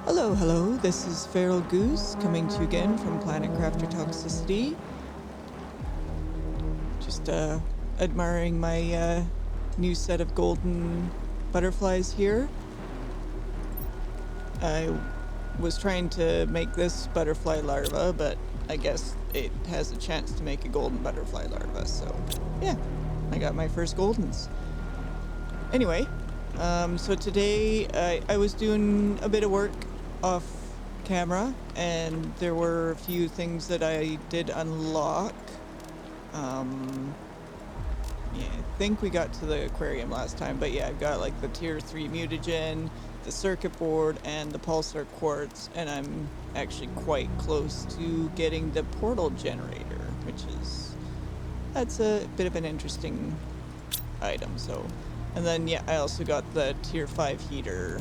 Hello, hello, this is Feral Goose coming to you again from planet Crafter Toxicity. Just admiring my new set of golden butterflies here. I was trying to make this butterfly larva, but I guess it has a chance to make a golden butterfly larva, so yeah, I got my first goldens. Anyway, so today I was doing a bit of work off camera, and there were a few things that I did unlock. Yeah, I think we got to the aquarium last time, but yeah, I've got like the tier 3 mutagen, the circuit board, and the pulsar quartz, and I'm actually quite close to getting the portal generator, which is, that's a bit of an interesting item. So, and then yeah, I also got the tier 5 heater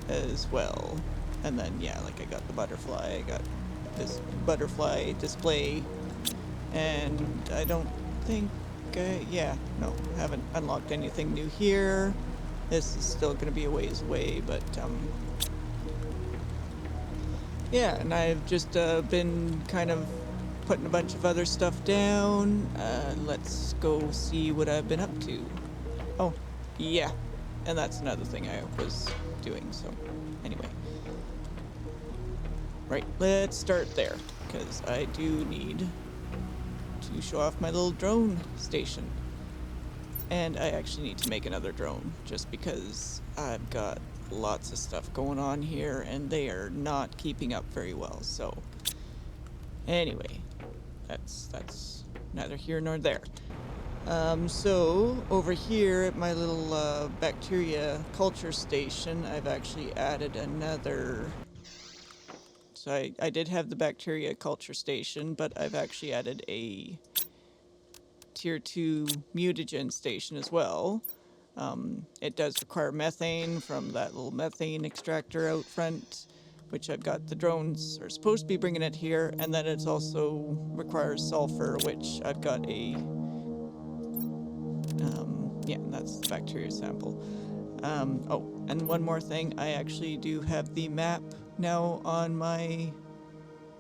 as well. And then yeah, like I got the butterfly, I got this butterfly display, and I don't think, haven't unlocked anything new here. This is still going to be a ways away, but yeah, and I've just been kind of putting a bunch of other stuff down. Let's go see what I've been up to. Oh, yeah, and that's another thing I was doing, so anyway. Right, let's start there, because I do need to show off my little drone station. And I actually need to make another drone, just because I've got lots of stuff going on here, and they are not keeping up very well, so anyway, that's neither here nor there. So over here at my little bacteria culture station, I've actually added another. So I did have the bacteria culture station, but I've actually added a tier 2 mutagen station as well. It does require methane from that little methane extractor out front, which I've got the drones are supposed to be bringing it here, and then it also requires sulfur, which I've got a, yeah, that's the bacteria sample. Oh, and one more thing, I actually do have the map now on my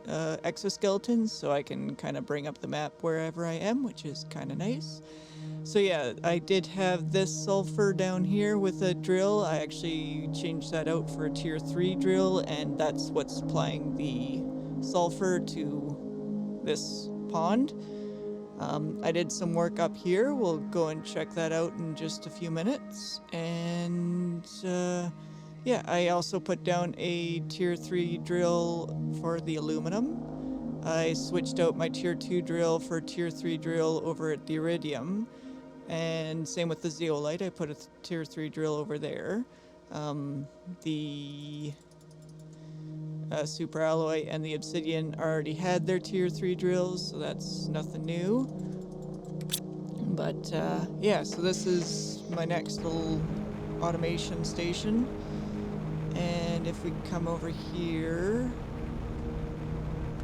exoskeletons, so I can kind of bring up the map wherever I am, which is kind of nice. So yeah, I did have this sulfur down here with a drill. I actually changed that out for a tier 3 drill, and that's what's supplying the sulfur to this pond. I did some work up here. We'll go and check that out in just a few minutes. And yeah, I also put down a tier 3 drill for the aluminum. I switched out my tier 2 drill for tier 3 drill over at the iridium. And same with the zeolite, I put a tier 3 drill over there. The super alloy and the obsidian already had their tier 3 drills, so that's nothing new. But yeah, so this is my next little automation station. And if we come over here,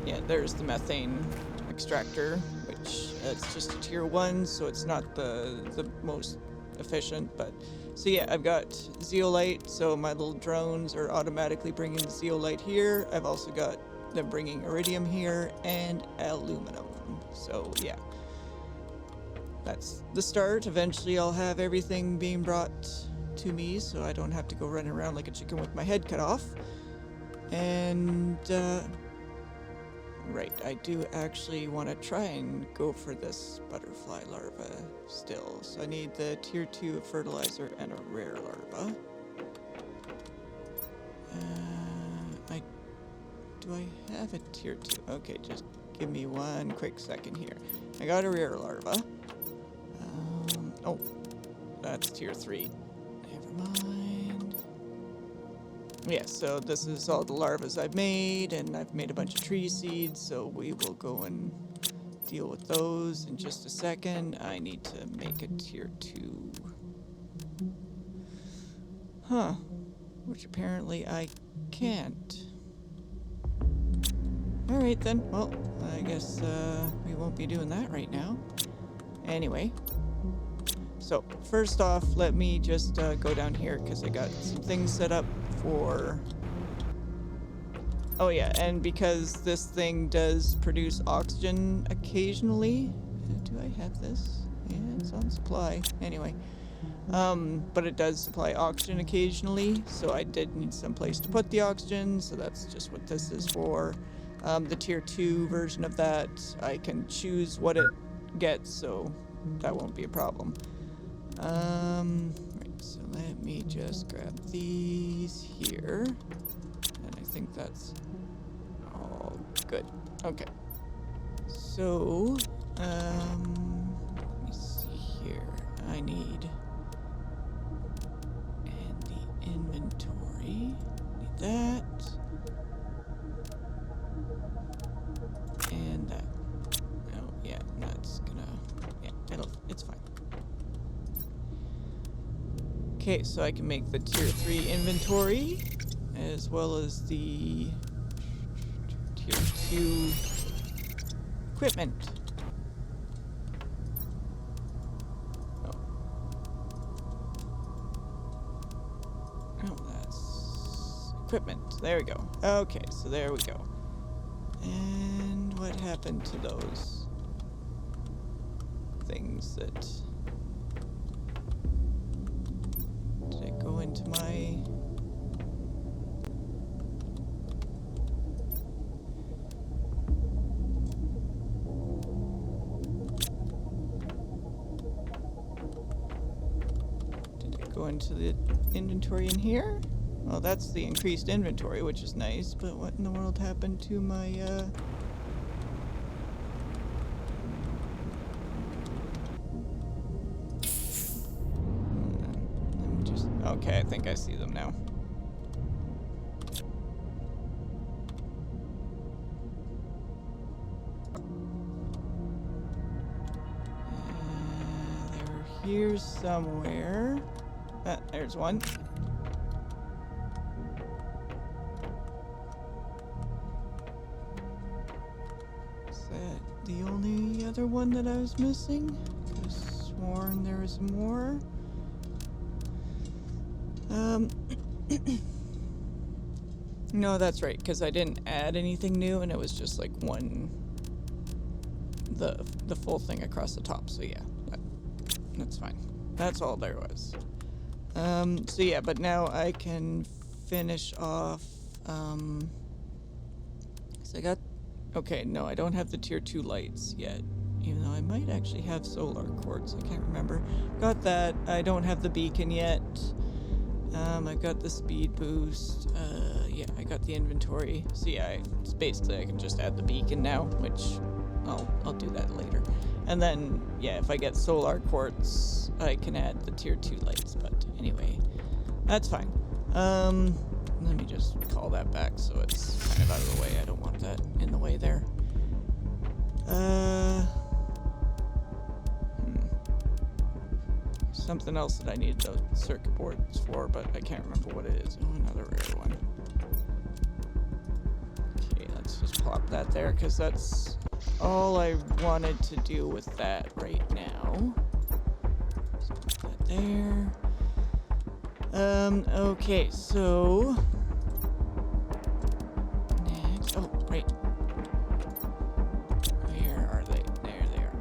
yeah, there's the methane extractor, which it's just a tier 1, so it's not the most efficient, but so yeah, I've got zeolite, so my little drones are automatically bringing the zeolite here. I've also got them bringing iridium here and aluminum, so yeah, that's the start. Eventually I'll have everything being brought to me, so I don't have to go running around like a chicken with my head cut off. And right, I do actually want to try and go for this butterfly larva still. So I need the tier 2 fertilizer and a rare larva. Do I have a tier 2? Okay, just give me one quick second here. I got a rare larva. Oh, that's tier 3. Never mind. Yeah, so this is all the larvas I've made, and I've made a bunch of tree seeds, so we will go and deal with those in just a second. I need to make a tier 2. Huh. Which apparently I can't. Alright then, well, I guess we won't be doing that right now. Anyway. So, first off, let me just go down here, because I got some things set up for Oh yeah, and because this thing does produce oxygen occasionally. Do I have this? Yeah, it's on supply. Anyway. But it does supply oxygen occasionally, so I did need some place to put the oxygen, so that's just what this is for. The tier 2 version of that, I can choose what it gets, so that won't be a problem. Right, so let me just grab these here, and I think that's all good. Okay. So, let me see here. I need inventory. Need that. And that. Oh, yeah, that's gonna... Yeah, it's fine. Okay, so I can make the tier 3 inventory, as well as the tier 2 equipment. Equipment. There we go. Okay, so there we go. And what happened to those things that... Did it go into my... Did it go into the inventory in here? Well, that's the increased inventory, which is nice, but what in the world happened to my, Let me just... Okay, I think I see them now. They were here somewhere. There's one. The only other one that I was missing? I could have sworn there was more. No, that's right, because I didn't add anything new, and it was just like the full thing across the top. So yeah, that's fine. That's all there was. So yeah, but now I can finish off. So I got. Okay, no, I don't have the tier 2 lights yet, even though I might actually have solar quartz. I can't remember. Got that. I don't have the beacon yet. I got the speed boost. Yeah, I got the inventory. So yeah, it's basically I can just add the beacon now, which I'll do that later. And then yeah, if I get solar quartz, I can add the tier 2 lights. But anyway, that's fine. Let me just call that back so it's kind of out of the way. I don't want that in the way there. Something else that I need the circuit boards for, but I can't remember what it is. Oh, another rare one. Okay, let's just plop that there, because that's all I wanted to do with that right now. Let's put that there. Okay, so... Next... Oh, right. Where are they? There they are.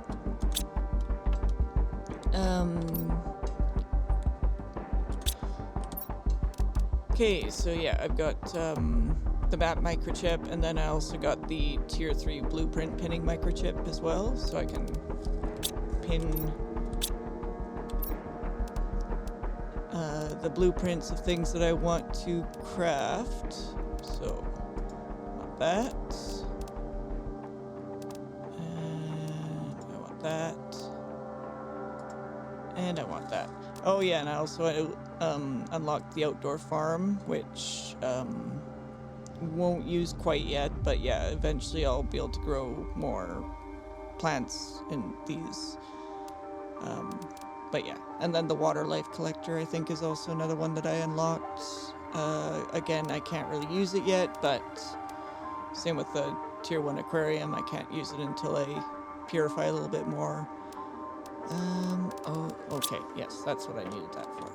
Okay, so yeah, I've got, the map microchip, and then I also got the tier 3 blueprint pinning microchip as well, so I can pin the blueprints of things that I want to craft. So, want that. And I want that. And I want that. Oh yeah, and I also unlocked the outdoor farm, which won't use quite yet, but yeah, eventually I'll be able to grow more plants in these. But yeah, and then the water life collector I think is also another one that I unlocked. Again, I can't really use it yet, but same with the tier 1 aquarium, I can't use it until I purify a little bit more. Oh, okay, yes, that's what I needed that for.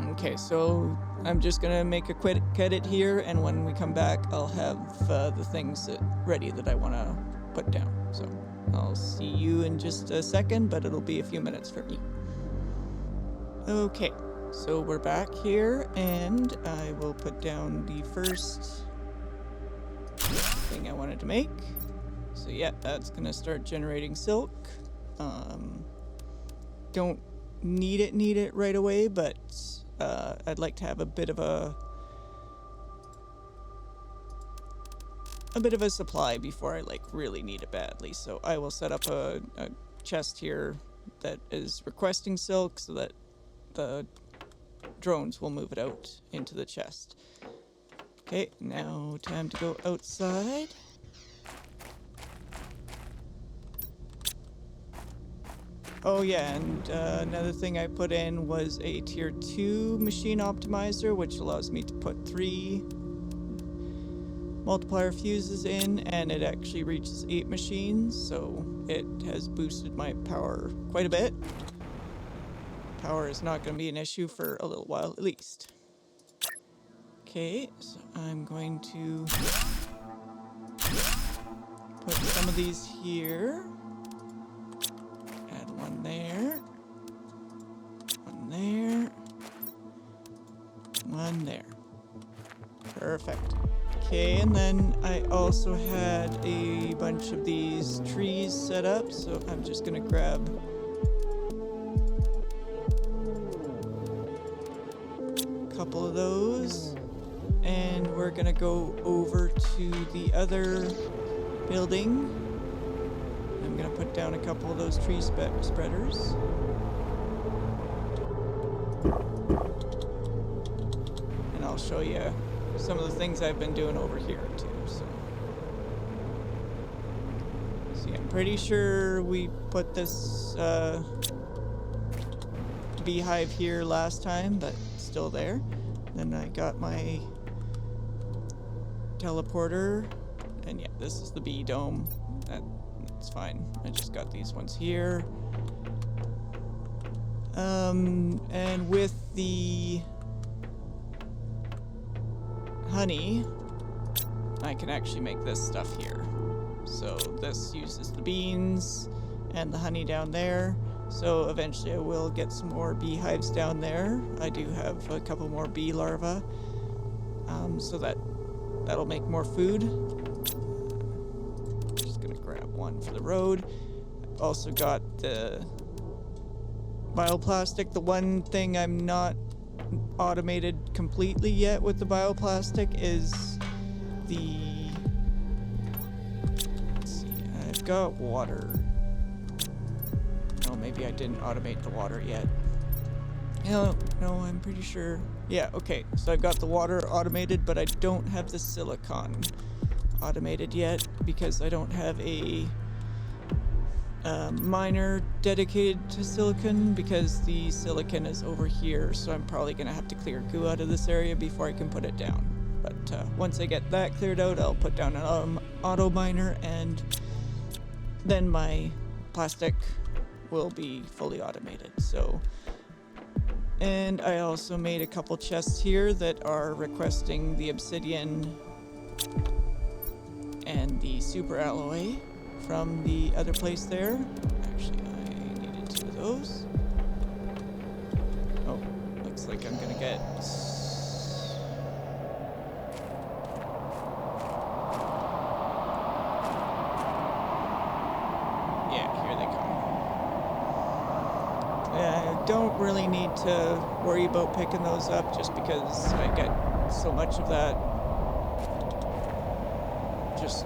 Okay, so I'm just gonna make a quick edit here, and when we come back, I'll have the things ready that I want to put down. So I'll see you in just a second, but it'll be a few minutes for me. Okay, so we're back here, and I will put down the first thing I wanted to make. So yeah, that's gonna start generating silk. Don't need it right away, but I'd like to have a bit of a supply before I like really need it badly. So I will set up a chest here that is requesting silk so that the drones will move it out into the chest. Okay, now time to go outside. Oh yeah, and another thing I put in was a tier 2 machine optimizer, which allows me to put 3 multiplier fuses in, and it actually reaches 8 machines, so it has boosted my power quite a bit. Power is not going to be an issue for a little while at least. Okay, so I'm going to put some of these here. Add one there. One there. One there. Perfect. Okay, and then I also had a bunch of these trees set up, so I'm just gonna grab a couple of those, and we're gonna go over to the other building. I'm gonna put down a couple of those tree spreaders. And I'll show you some of the things I've been doing over here too. So yeah, I'm pretty sure we put this beehive here last time, but it's still there. Then I got my teleporter, and yeah, this is the bee dome. That's fine. I just got these ones here. And with the honey, I can actually make this stuff here. So this uses the beans and the honey down there. So eventually I will get some more beehives down there. I do have a couple more bee larvae, so that'll make more food. Just gonna grab one for the road. I've also got the bioplastic. The one thing I'm not automated completely yet with the bioplastic is the, let's see, I've got water. No, maybe I didn't automate the water yet. No, I'm pretty sure. Yeah, okay, so I've got the water automated, but I don't have the silicon automated yet because I don't have a miner dedicated to silicon, because the silicon is over here, so I'm probably gonna have to clear goo out of this area before I can put it down. But once I get that cleared out, I'll put down an auto miner, and then my plastic will be fully automated. So, and I also made a couple chests here that are requesting the obsidian and the super alloy from the other place there. Actually, I needed 2 of those. Oh, looks like I'm gonna get... Yeah, here they come. I don't really need to worry about picking those up just because I get so much of that just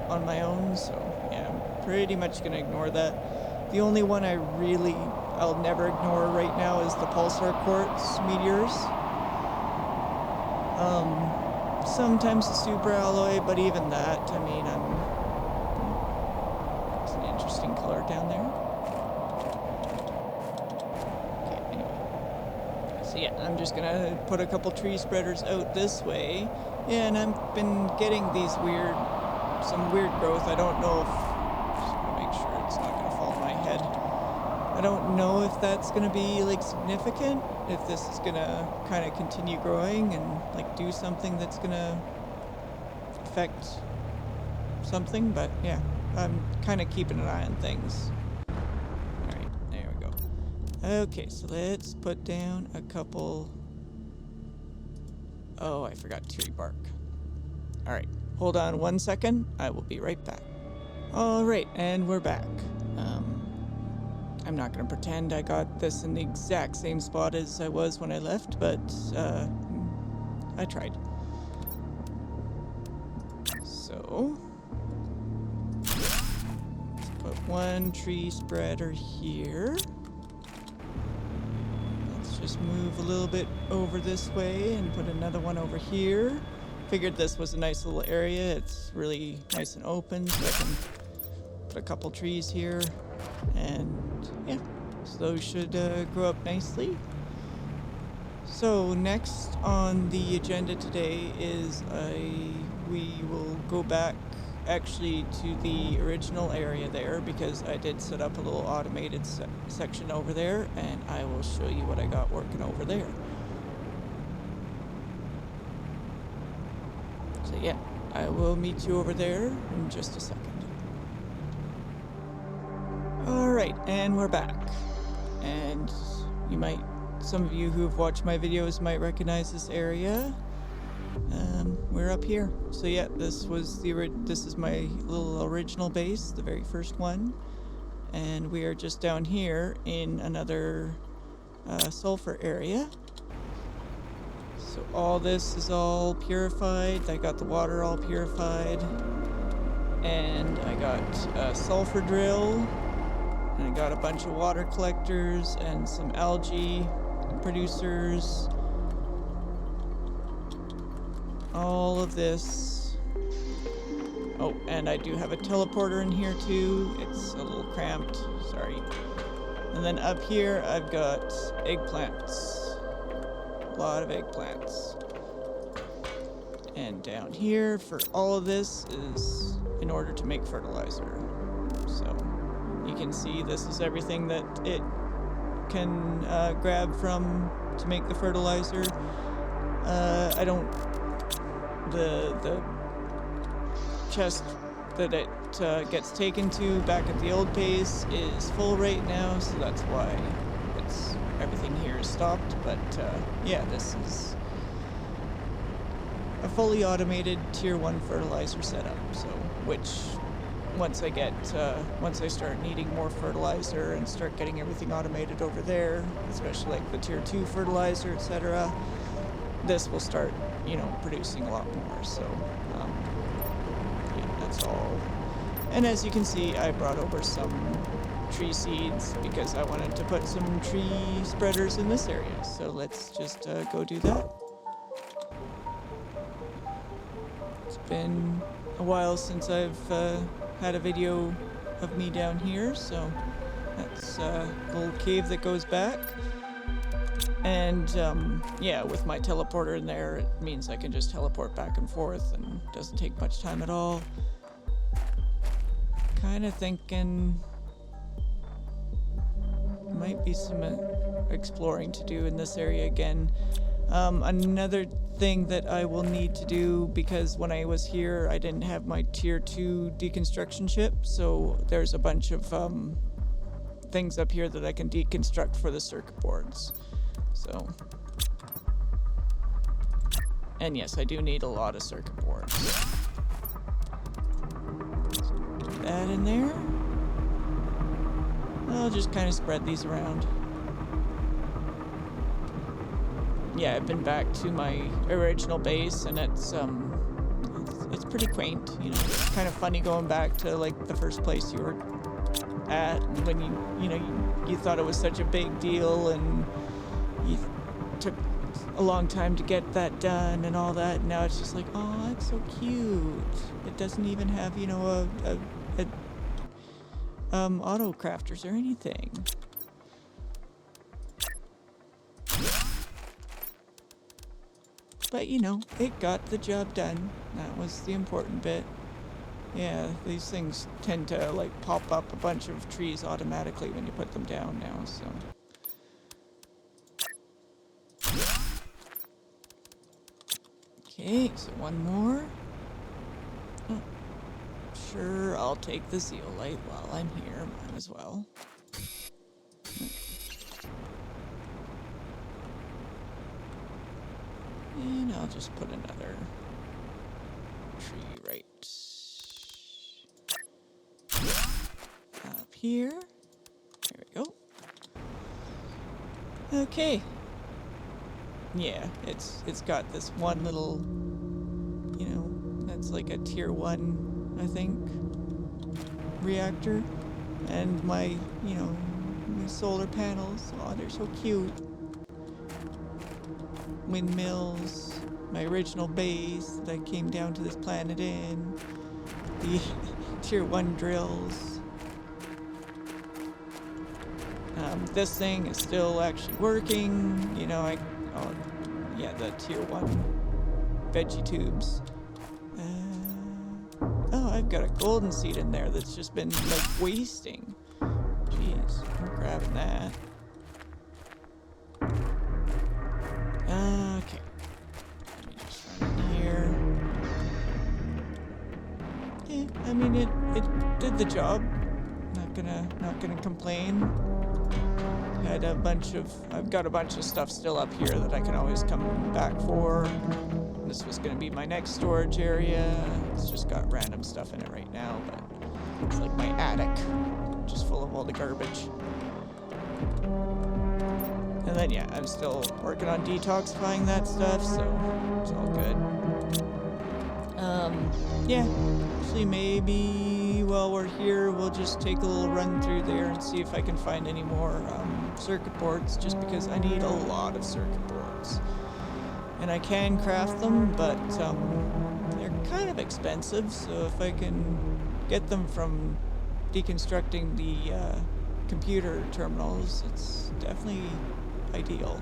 on my own, so yeah, I'm pretty much gonna ignore that. The only one I'll never ignore right now is the pulsar quartz meteors. Sometimes the super alloy, but even that, I mean, it's an interesting color down there. Okay, anyway. So yeah, I'm just gonna put a couple tree spreaders out this way, and I've been getting these some weird growth. I don't know if, just gonna make sure it's not gonna fall on my head. I don't know if that's gonna be like significant, if this is gonna kind of continue growing and like do something that's gonna affect something, but yeah, I'm kind of keeping an eye on things. All right, there we go. Okay, so let's put down a couple. Oh, I forgot tree bark. All right, hold on 1 second. I will be right back. All right, and we're back. I'm not gonna pretend I got this in the exact same spot as I was when I left, but I tried. So let's put one tree spreader here. Let's just move a little bit over this way and put another one over here. Figured this was a nice little area. It's really nice and open, so I can put a couple trees here. And yeah, so those should grow up nicely. So next on the agenda today is we will go back actually to the original area there, because I did set up a little automated section over there, and I will show you what I got working over there. So yeah, I will meet you over there in just a second. Alright, and we're back. And some of you who have watched my videos might recognize this area. We're up here. So yeah, this is my little original base, the very first one. And we are just down here in another sulfur area. So all this is all purified. I got the water all purified. And I got a sulfur drill. And I got a bunch of water collectors and some algae producers. All of this. Oh, and I do have a teleporter in here too. It's a little cramped, sorry. And then up here I've got eggplants. A lot of eggplants. And down here for all of this is in order to make fertilizer. So you can see this is everything that it can grab from to make the fertilizer. The chest that it gets taken to back at the old base is full right now, so that's why everything here is stopped. But yeah, this is a fully automated tier 1 fertilizer setup. So which once I start needing more fertilizer and start getting everything automated over there, especially like the tier 2 fertilizer, etc., this will start, producing a lot more. So yeah, that's all. And as you can see, I brought over some tree seeds because I wanted to put some tree spreaders in this area. So let's just go do that. It's been a while since I've had a video of me down here, so that's a little cave that goes back. And yeah, with my teleporter in there, it means I can just teleport back and forth and doesn't take much time at all. Kind of thinking might be some exploring to do in this area again. Another thing that I will need to do, because when I was here I didn't have my tier 2 deconstruction chip, so there's a bunch of things up here that I can deconstruct for the circuit boards. So, and yes, I do need a lot of circuit boards. Put that in there. I'll just kind of spread these around. Yeah, I've been back to my original base, and it's pretty quaint. It's kind of funny going back to like the first place you were at, when you thought it was such a big deal, and you took a long time to get that done and all that. And now it's just like, oh, it's so cute. It doesn't even have auto crafters or anything. But it got the job done. That was the important bit. Yeah, these things tend to like pop up a bunch of trees automatically when you put them down now, so. Okay, so one more. Oh, sure, I'll take the zeolite while I'm here, might as well. And I'll just put another tree right up here. There we go. Okay. Yeah, it's got this one little, you know, that's like a tier 1, I think, reactor. And my, you know, my solar panels, oh, they're so cute. Windmills, my original base that I came down to this planet in, the tier 1 drills. This thing is still actually working, you know, yeah, the tier 1 veggie tubes. Oh, I've got a golden seed in there that's just been, like, wasting. Jeez, I'm grabbing that. Okay. Let me just run in here. Yeah, I mean, it did the job. Not gonna complain. I've got a bunch of stuff still up here that I can always come back for. This was gonna be my next storage area. It's just got random stuff in it right now, but it's like my attic, just full of all the garbage. And then yeah, I'm still working on detoxifying that stuff, so it's all good. Yeah, actually maybe while we're here, we'll just take a little run through there and see if I can find any more circuit boards, just because I need a lot of circuit boards. And I can craft them, but they're kind of expensive, so if I can get them from deconstructing the computer terminals, it's definitely ideal.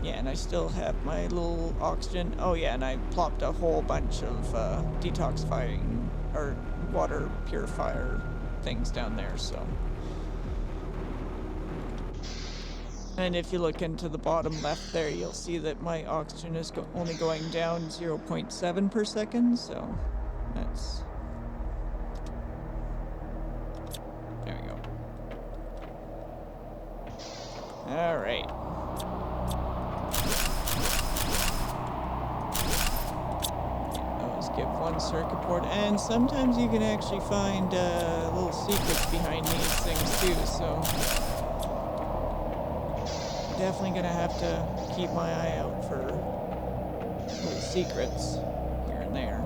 Yeah, and I still have my little oxygen. Oh yeah, and I plopped a whole bunch of detoxifying or water purifier things down there, so. And if you look into the bottom left there, you'll see that my oxygen is only going down 0.7 per second, so that's... There we go. Alright. Always give one circuit board, and sometimes you can actually find little secrets behind these things too, so... Definitely gonna have to keep my eye out for little secrets here and there.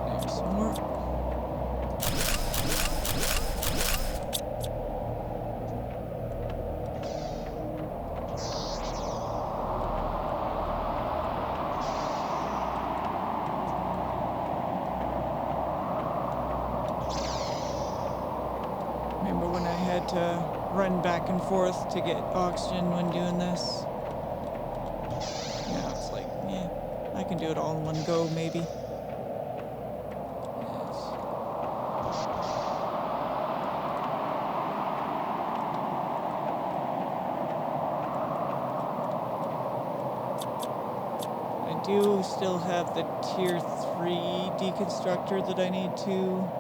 There's some more. Remember when I had to run back and forth to get oxygen when doing this? Now it's like, yeah, I can do it all in one go, maybe. Yes. I do still have the tier 3 deconstructor that I need to...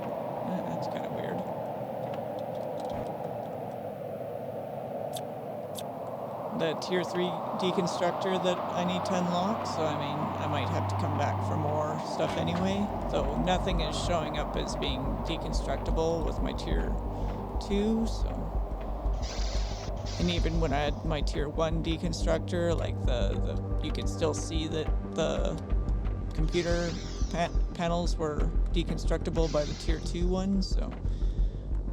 that's kind of weird. The tier 3 deconstructor that I need to unlock, so I mean, I might have to come back for more stuff anyway, though nothing is showing up as being deconstructible with my tier 2, so... And even when I had my tier 1 deconstructor, like you could still see that the computer panels were deconstructible by the tier 2 ones, so...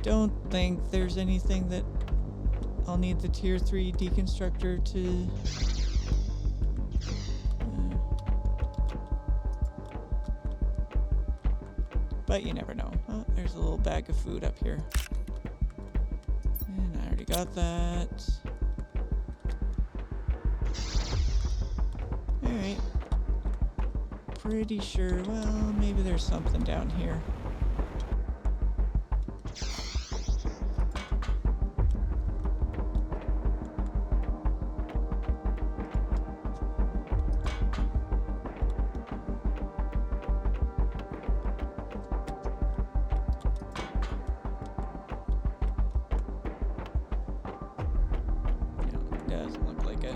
Don't think there's anything that I'll need the tier 3 deconstructor to... but you never know. Oh, there's a little bag of food up here. And I already got that. Alright. Pretty sure, well, maybe there's something down here. Doesn't look like it.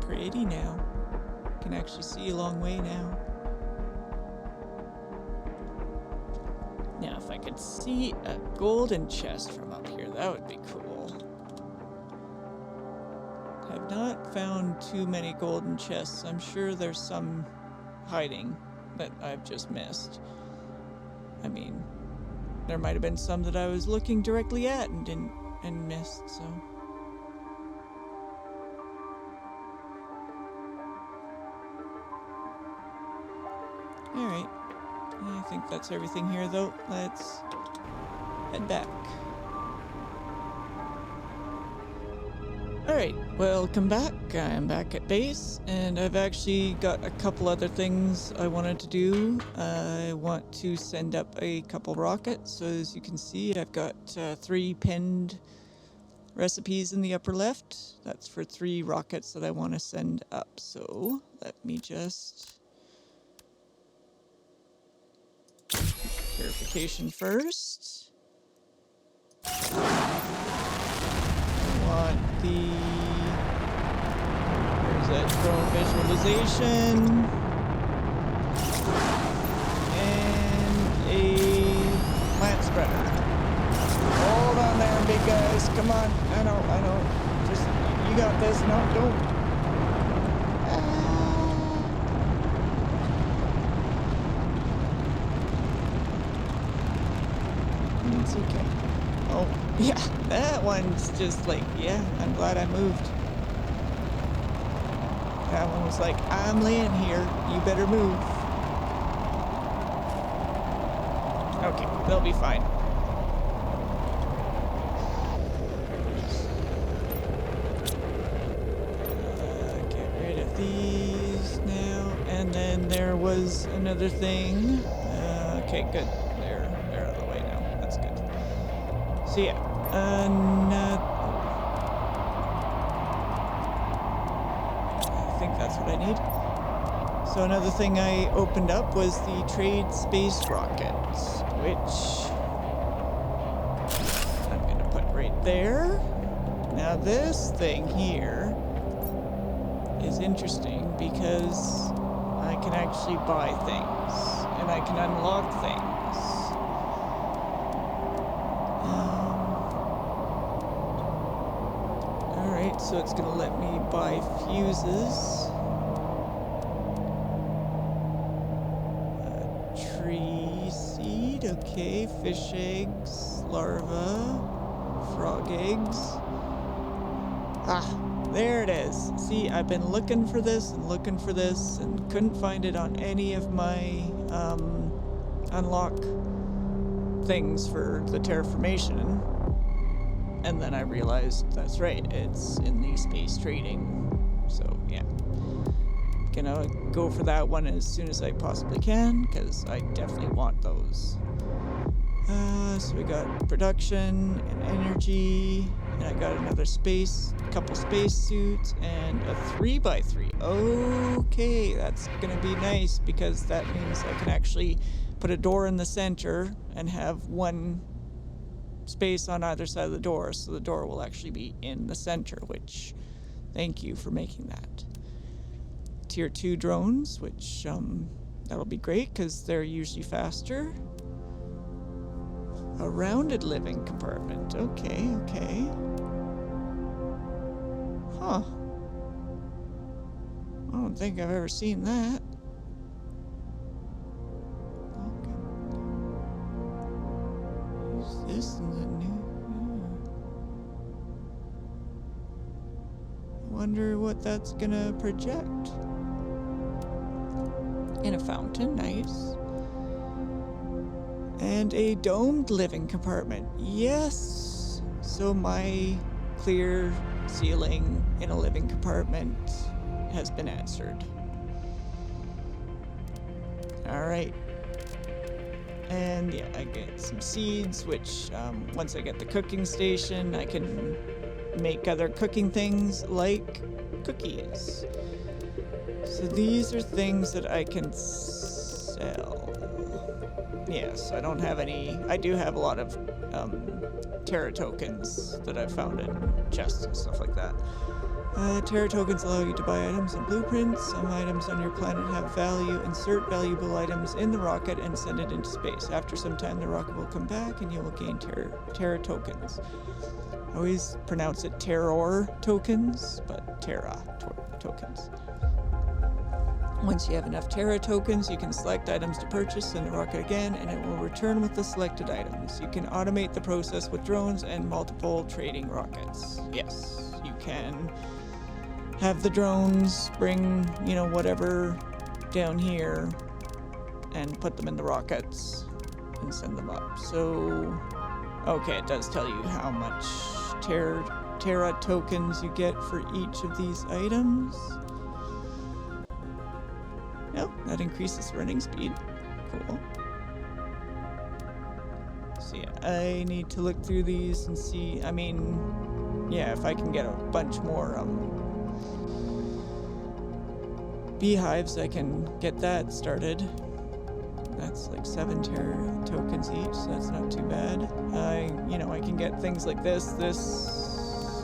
Pretty now. Can actually see a long way now. Now, if I could see a golden chest from up here, that would be cool. I've not found too many golden chests. I'm sure there's some hiding that I've just missed. I mean, there might have been some that I was looking directly at and missed, so. Alright. I think that's everything here, though. Let's head back. Alright, welcome back. I'm back at base, and I've actually got a couple other things I wanted to do. I want to send up a couple rockets, so as you can see, I've got 3 pinned recipes in the upper left. That's for 3 rockets that I want to send up, so let me just... Purification first. Want the, there's that drone visualization, and a plant spreader. Hold on there, big guys. Come on. I know. Just, you got this. No, don't. It's okay. Oh, yeah, that one's just like, yeah, I'm glad I moved. That one was like, I'm laying here, you better move. Okay, they'll be fine. Get rid of these now. And then there was another thing. Okay, good. They're out of the way now. That's good. So yeah, I think that's what I need. So another thing I opened up was the trade space rocket, which I'm going to put right there. Now this thing here is interesting because I can actually buy things and I can unlock things. Alright, so it's going to let me buy fuses. Tree seed, okay, fish eggs, larva, frog eggs. Ah, there it is. See, I've been looking for this and couldn't find it on any of my unlock things for the terraformation. And then I realized that's right, it's in the space trading. So yeah, gonna go for that one as soon as I possibly can because I definitely want those. So we got production and energy, and I got another couple space suits, and a 3x3. Okay, that's gonna be nice because that means I can actually put a door in the center and have one space on either side of the door, so the door will actually be in the center, which, thank you for making that. Tier 2 drones, which that'll be great because they're usually faster. A rounded living compartment. Okay. Huh. I don't think I've ever seen that. Okay. Use this in the new... Wonder what that's gonna project. And a fountain, nice. And a domed living compartment. Yes! So my clear ceiling in a living compartment has been answered. Alright. And yeah, I get some seeds, which once I get the cooking station, I can make other cooking things like cookies. So these are things that I can sell. Yes, I don't have any. I do have a lot of Terra tokens that I've found in chests and stuff like that. Terra tokens allow you to buy items and blueprints. Some items on your planet have value. Insert valuable items in the rocket and send it into space. After some time, the rocket will come back and you will gain Terra tokens. I always pronounce it terror tokens, but Terra tokens. Once you have enough Terra tokens, you can select items to purchase, send the rocket again, and it will return with the selected items. You can automate the process with drones and multiple trading rockets. Yes, you can have the drones bring, you know, whatever down here and put them in the rockets and send them up. So, okay, it does tell you how much Terra tokens you get for each of these items. Nope, that increases running speed. Cool. So yeah, I need to look through these and see, I mean, yeah, if I can get a bunch more beehives, I can get that started. That's like 7 Terra tokens each, so that's not too bad. You know, I can get things like this,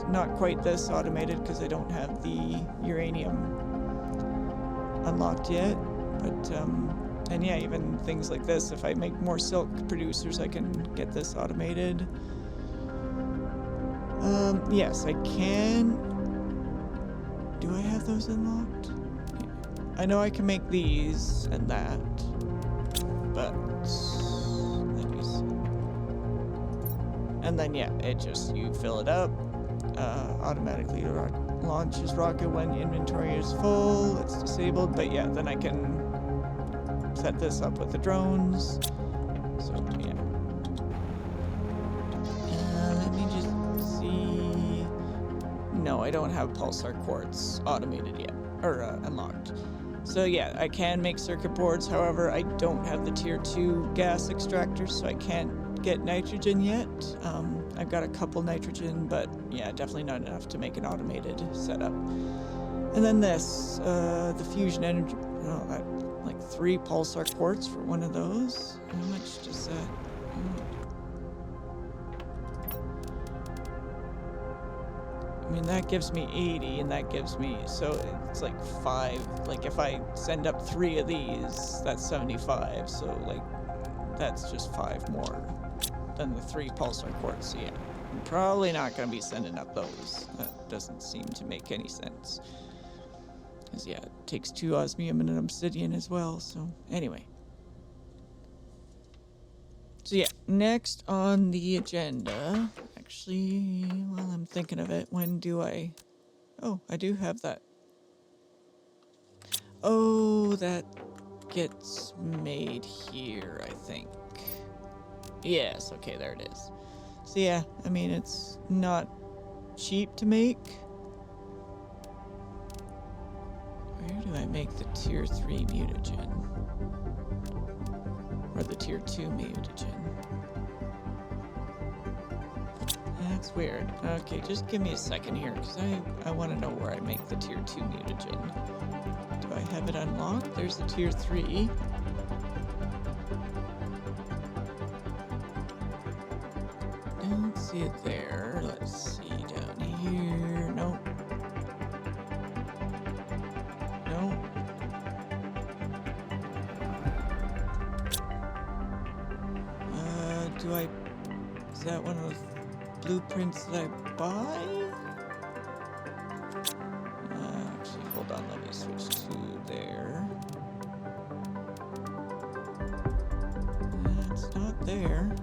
not quite this automated because I don't have the uranium unlocked yet, but and yeah, even things like this, if I make more silk producers, I can get this automated. Yes, I can. Do I have those unlocked? Yeah. I know I can make these and that, but let me see. And then yeah, it just, you fill it up, automatically launches rocket when the inventory is full. It's disabled, but yeah, then I can set this up with the drones. So yeah. Let me just see. No, I don't have pulsar quartz automated yet, or unlocked. So yeah, I can make circuit boards. However, I don't have the tier 2 gas extractor, so I can't get nitrogen yet. I've got a couple nitrogen, but yeah, definitely not enough to make an automated setup. And then this, the fusion energy, like 3 pulsar quartz for one of those. How much does that? I mean, that gives me 80, and that gives me, so it's like 5. Like if I send up 3 of these, that's 75. So like, that's just 5 more than the 3 pulsar quartz. So yeah, I'm probably not going to be sending up those. That doesn't seem to make any sense. Because yeah, it takes 2 osmium and an obsidian as well. So anyway. So yeah, next on the agenda, actually, while I'm thinking of it, when do I... Oh, I do have that. Oh, that gets made here, I think. Yes, okay, there it is. So yeah, I mean, it's not cheap to make. Where do I make the tier 3 mutagen? Or the tier 2 mutagen? That's weird. Okay, just give me a second here, because I want to know where I make the tier 2 mutagen. Do I have it unlocked? There's the tier 3. Don't see it there. Let's see down here. Nope. Nope. Is that one of the blueprints that I buy? Actually, hold on, let me switch to there. It's not there.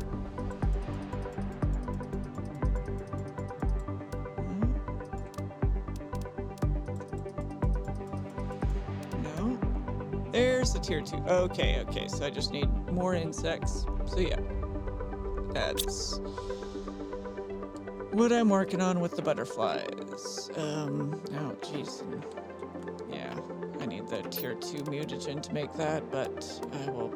There's the tier 2. Okay, okay, so I just need more insects. So yeah, that's what I'm working on with the butterflies. Oh jeez. Yeah, I need the tier 2 mutagen to make that, but I will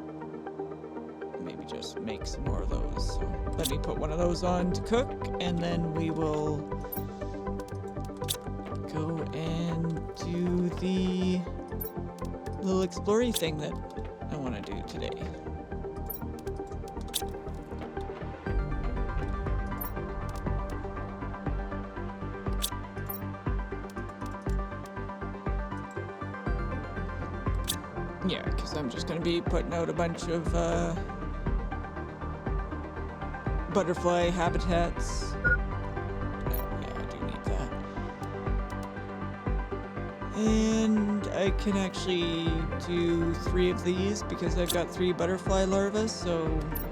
maybe just make some more of those. So let me put one of those on to cook, and then we will go and do the little exploring thing that I want to do today. Yeah, because I'm just going to be putting out a bunch of butterfly habitats. Yeah, I do need that. And I can actually do 3 of these because I've got 3 butterfly larvae, so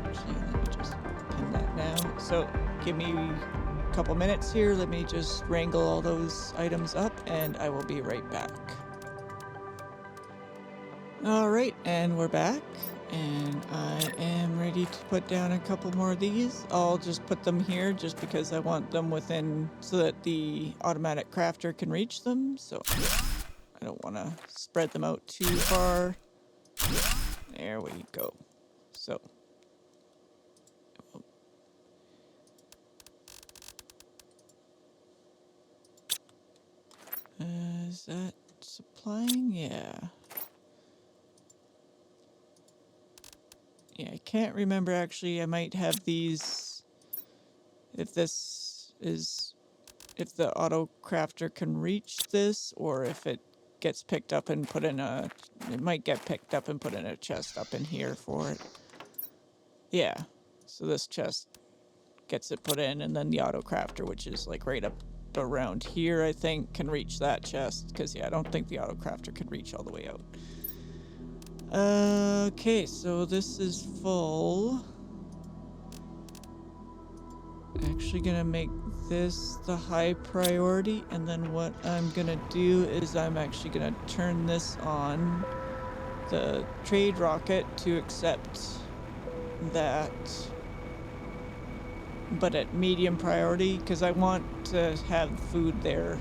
actually let me just pin that now. So give me a couple minutes here, let me just wrangle all those items up, and I will be right back. Alright, and we're back, and I am ready to put down a couple more of these. I'll just put them here just because I want them within so that the automatic crafter can reach them, so I don't want to spread them out too far. There we go. So is that supplying? Yeah. Yeah, I can't remember actually. I might have these, if the auto crafter can reach this, or if it gets picked up and put in it might get picked up and put in a chest up in here for it. Yeah, so this chest gets it put in, and then the auto crafter, which is like right up around here, I think, can reach that chest, because yeah, I don't think the auto crafter could reach all the way out. Okay, so this is full. Actually gonna make this the high priority, and then what I'm gonna do is I'm actually gonna turn this on, the trade rocket, to accept that, but at medium priority, because I want to have food there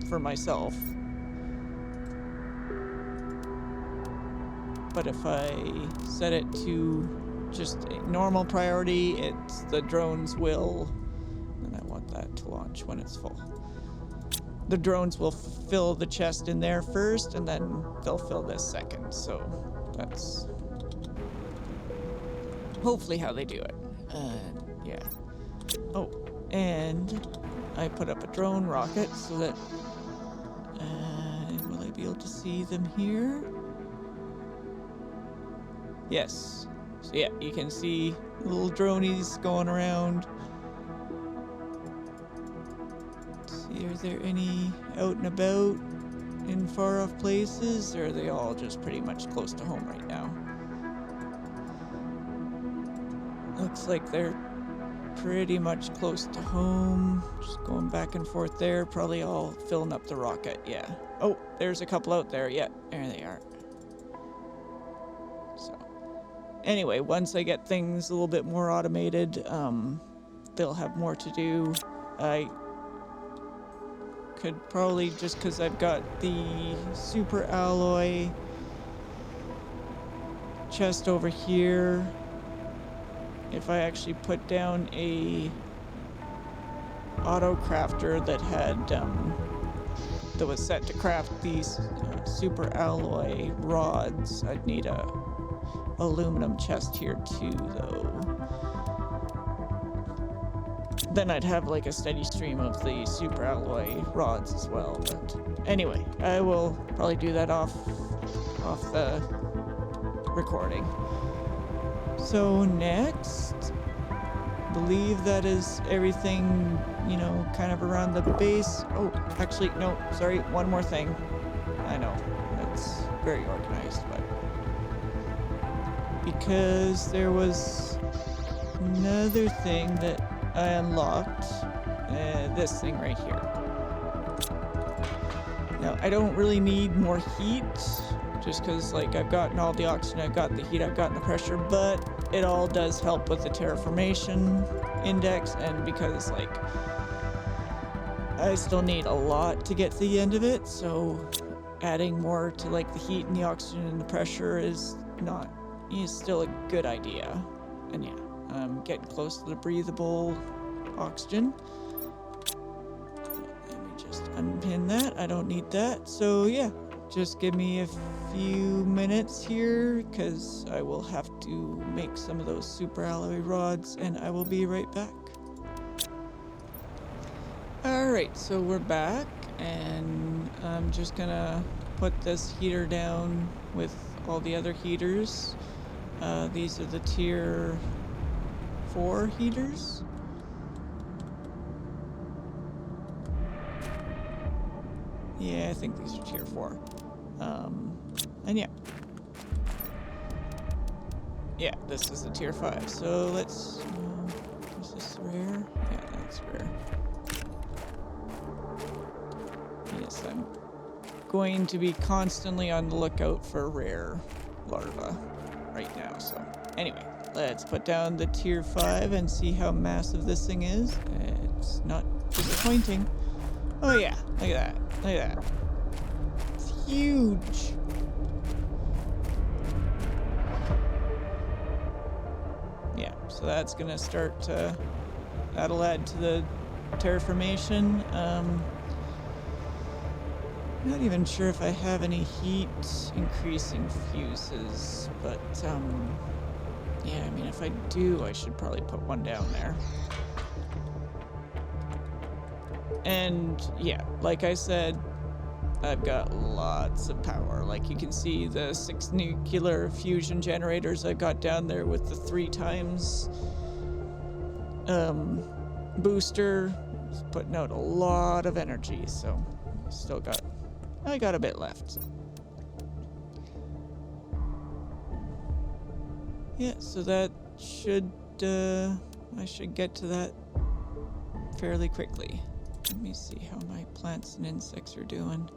for myself. But if I set it to just a normal priority, it's the drones will, and I want that to launch when it's full. The drones will fill the chest in there first, and then they'll fill this second. So that's hopefully how they do it. Yeah. Oh, and I put up a drone rocket so that, will I be able to see them here? Yes. So yeah, you can see little dronies going around. Let's see, are there any out and about in far off places, or are they all just pretty much close to home right now? Looks like they're pretty much close to home. Just going back and forth there, probably all filling up the rocket, yeah. Oh, there's a couple out there, yeah, there they are. Anyway, once I get things a little bit more automated, they'll have more to do. I could probably, just because I've got the super alloy chest over here, if I actually put down a auto crafter that had, that was set to craft these super alloy rods, I'd need a aluminum chest here too, though. Then I'd have like a steady stream of the super alloy rods as well. But anyway, I will probably do that off the recording. So next, I believe that is everything, you know, kind of around the base. Oh, actually, no, sorry, one more thing. I know, that's very organized, but because there was another thing that I unlocked, this thing right here. Now, I don't really need more heat, just because, like, I've gotten all the oxygen, I've got the heat, I've gotten the pressure, but it all does help with the terraformation index, and because, like, I still need a lot to get to the end of it, so adding more to, like, the heat and the oxygen and the pressure is still a good idea. And yeah, I'm getting close to the breathable oxygen. Let me just unpin that. I don't need that. So yeah, just give me a few minutes here because I will have to make some of those super alloy rods, and I will be right back. Alright, so we're back, and I'm just gonna put this heater down with all the other heaters. These are the tier 4 heaters. Yeah, I think these are tier 4. And yeah. Yeah, this is the tier 5. So let's... is this rare? Yeah, that's rare. Yes, I'm going to be constantly on the lookout for rare larvae right now. So anyway, let's put down the tier 5 and see how massive this thing is. It's not disappointing. Oh yeah, look at that. Look at that. It's huge. Yeah, so that's gonna start to... that'll add to the terraformation. Not even sure if I have any heat increasing fuses, but yeah, I mean, if I do, I should probably put one down there. And yeah, like I said, I've got lots of power. Like you can see the 6 nuclear fusion generators I got down there with the 3 times booster. It's putting out a lot of energy, so I got a bit left. So. Yeah, so that should, I should get to that fairly quickly. Let me see how my plants and insects are doing.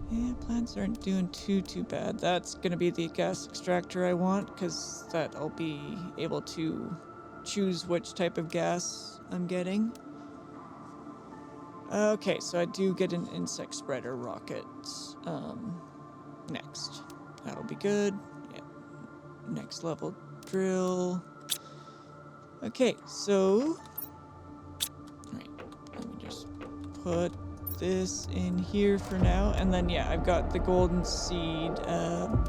Yeah, plants aren't doing too bad. That's gonna be the gas extractor I want, because that I'll be able to choose which type of gas I'm getting. Okay, so I do get an insect spreader rocket next. That'll be good. Yeah. Next level drill. Okay, so... Right, let me just put this in here for now. And then, yeah, I've got the golden seed,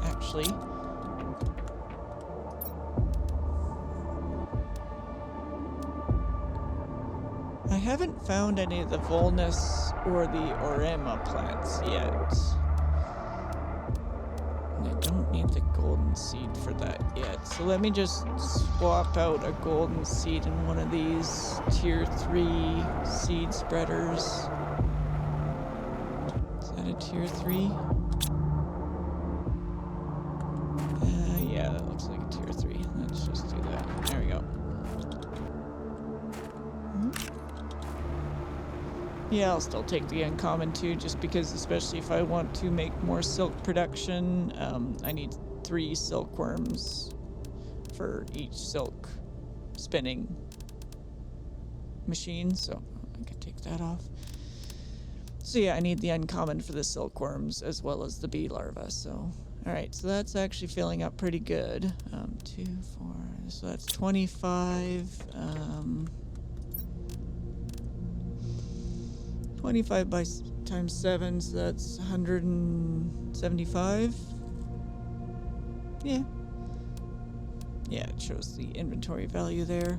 actually... I haven't found any of the Volnus or the Orema plants yet. And I don't need the golden seed for that yet. So let me just swap out a golden seed in one of these tier 3 seed spreaders. Is that a tier 3? Yeah, that looks like a tier 3. Let's just do that. There we go. Yeah, I'll still take the uncommon too, just because, especially if I want to make more silk production, I need 3 silkworms for each silk spinning machine, so I can take that off. So yeah, I need the uncommon for the silkworms as well as the bee larvae, so... Alright, so that's actually filling up pretty good. 2, 4, so that's 25, 25 by times 7, so that's 175. Yeah. Yeah, it shows the inventory value there.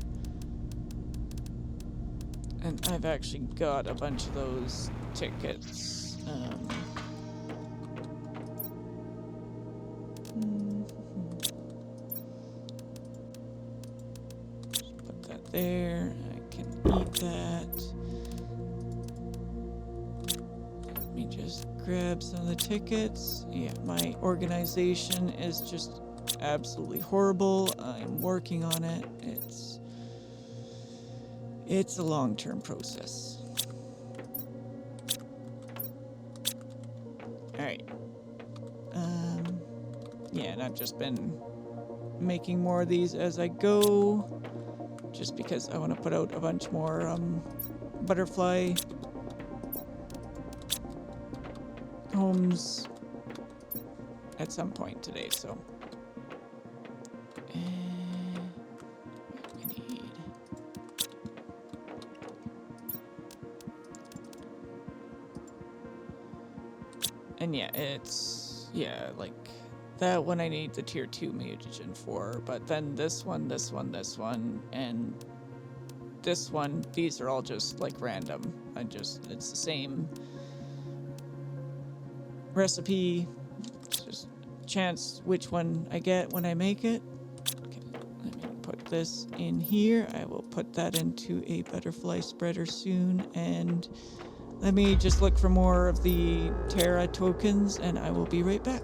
And I've actually got a bunch of those tickets. Just put that there. I can eat that. Let me just grab some of the tickets. Yeah, my organization is just absolutely horrible. I'm working on it. It's a long-term process. and I've just been making more of these as I go, just because I want to put out a bunch more butterfly homes at some point today, so. We need... And yeah, it's, yeah, like, that one I need the tier 2 mutagen for, but then this one, and this one, these are all just, like, random. It's the same recipe, it's just chance which one I get when I make it. Okay, let me put this in here. I will put that into a butterfly spreader soon, and let me just look for more of the Terra tokens, and I will be right back.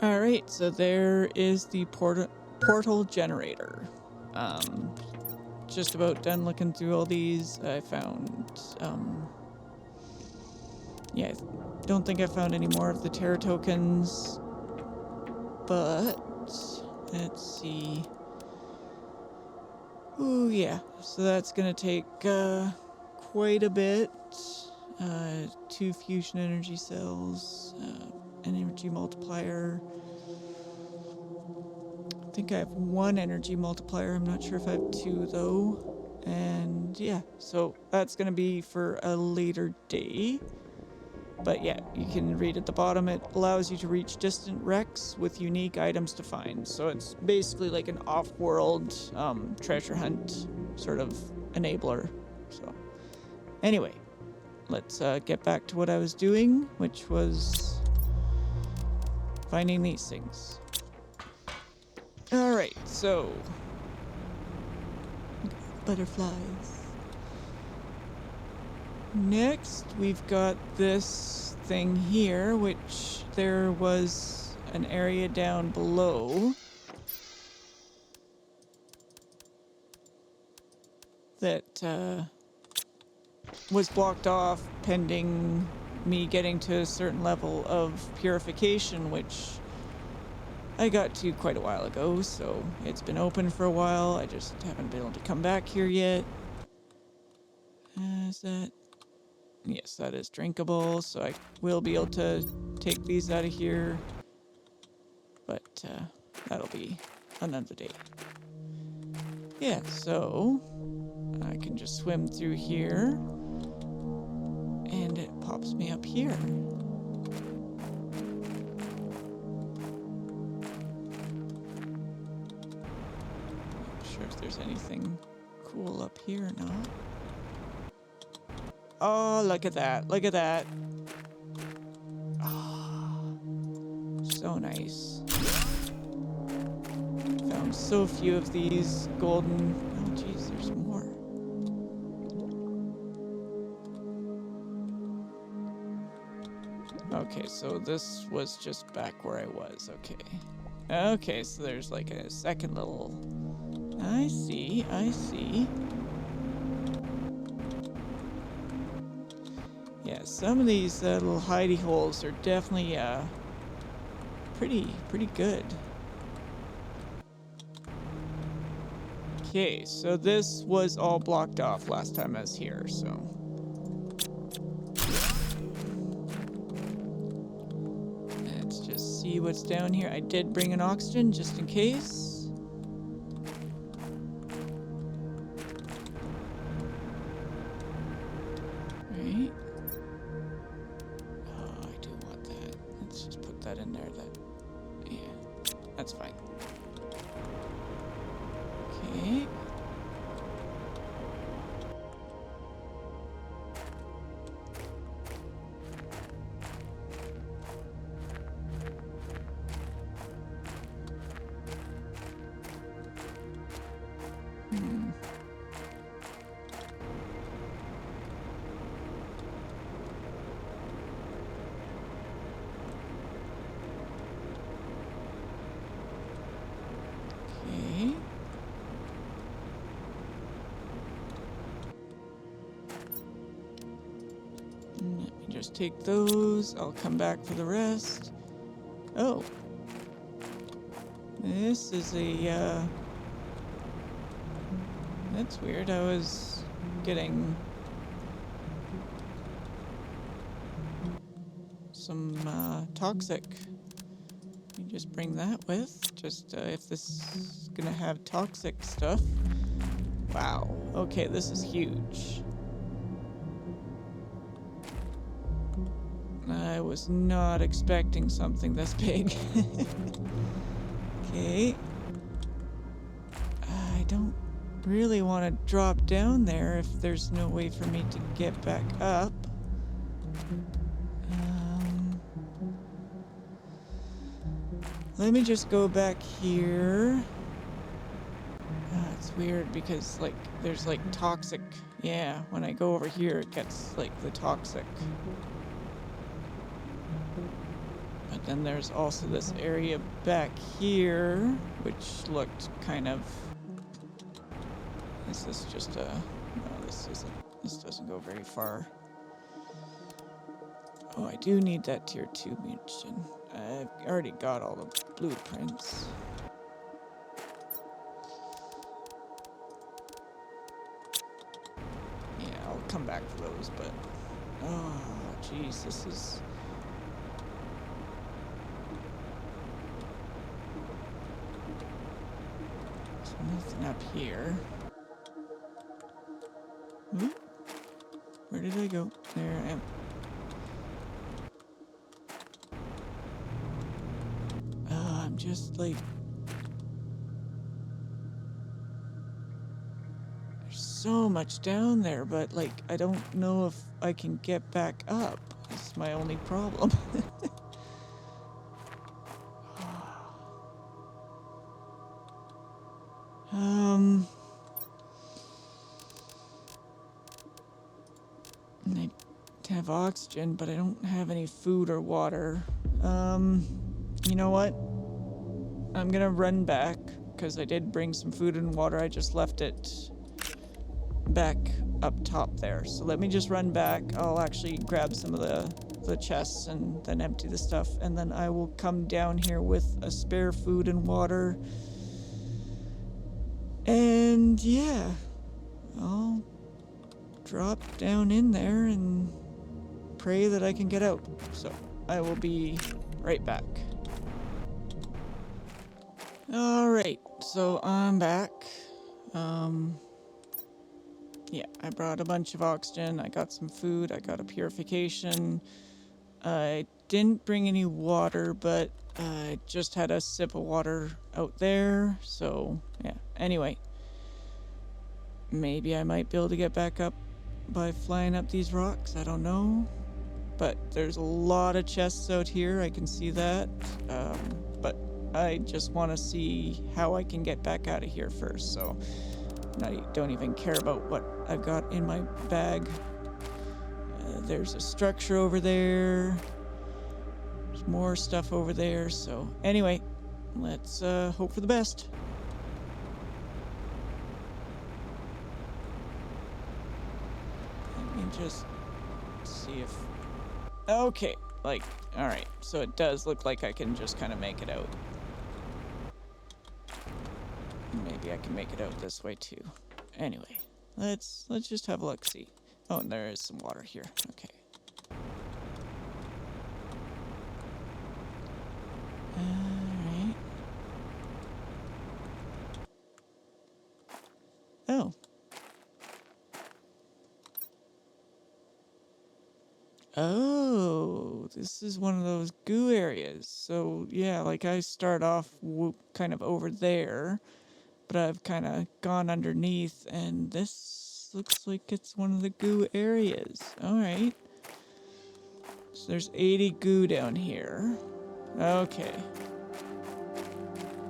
Alright, so there is the portal generator. Just about done looking through all these. I found, yeah, I don't think I found any more of the Terra tokens, but let's see. Ooh, yeah, so that's gonna take quite a bit. 2 fusion energy cells, an energy multiplier. I think I have 1 energy multiplier. I'm not sure if I have 2 though. And yeah, so that's gonna be for a later day. But yeah, you can read at the bottom, it allows you to reach distant wrecks with unique items to find. So it's basically like an off-world treasure hunt sort of enabler. So anyway, let's get back to what I was doing, which was finding these things. Alright, so butterflies. Next, we've got this thing here, which there was an area down below that was blocked off pending me getting to a certain level of purification, which I got to quite a while ago, so it's been open for a while. I just haven't been able to come back here yet. Is that... Yes, that is drinkable, so I will be able to take these out of here. But that'll be another day. Yeah, so I can just swim through here, and it pops me up here. Not sure if there's anything cool up here or not. Oh, look at that. Look at that. Oh, so nice. Found so few of these golden... Oh, geez, there's more. Okay, so this was just back where I was. Okay. Okay, so there's like a second little... I see, I see. Yeah, some of these little hidey holes are definitely pretty good. Okay, so this was all blocked off last time I was here, so. Let's just see what's down here. I did bring an oxygen just in case. Right. In there, that, yeah, that's fine. Okay. just take those. I'll come back for the rest. Oh. This is a, that's weird. I was getting some, toxic. You just bring that with. Just, if this is gonna have toxic stuff. Wow. Okay, this is huge. I was not expecting something this big. Okay. I don't really want to drop down there if there's no way for me to get back up. Let me just go back here. It's weird because, like, there's, like, toxic. Yeah, when I go over here, it gets, like, the toxic. But then there's also this area back here, which looked kind of... Is this just a... No, this isn't. This doesn't go very far. Oh, I do need that tier 2 munition. I've already got all the blueprints. Yeah, I'll come back for those, but... Oh, jeez, this is... Nothing up here. Where did I go? There I am. I'm just like... There's so much down there, but like, I don't know if I can get back up. That's my only problem. I have oxygen, but I don't have any food or water. You know what? I'm gonna run back, because I did bring some food and water. I just left it back up top there. So let me just run back. I'll actually grab some of the chests and then empty the stuff, and then I will come down here with a spare food and water. And yeah, I'll drop down in there and pray that I can get out. So I will be right back. Alright, so I'm back. Yeah, I brought a bunch of oxygen, I got some food, I got a purification. I didn't bring any water, but I just had a sip of water out there, so yeah. Anyway, maybe I might be able to get back up by flying up these rocks, I don't know. But there's a lot of chests out here, I can see that. But I just want to see how I can get back out of here first, so I don't even care about what I've got in my bag. There's a structure over there. There's more stuff over there, so anyway, let's hope for the best. Let me just see if... Okay, like, alright, so it does look like I can just kind of make it out. Maybe I can make it out this way too. Anyway, let's just have a look, see. Oh, and there is some water here. Okay. Alright. Oh. Oh, this is one of those goo areas. So, yeah, like I start off kind of over there, but I've kind of gone underneath, and this looks like it's one of the goo areas. Alright. So there's 80 goo down here. Okay.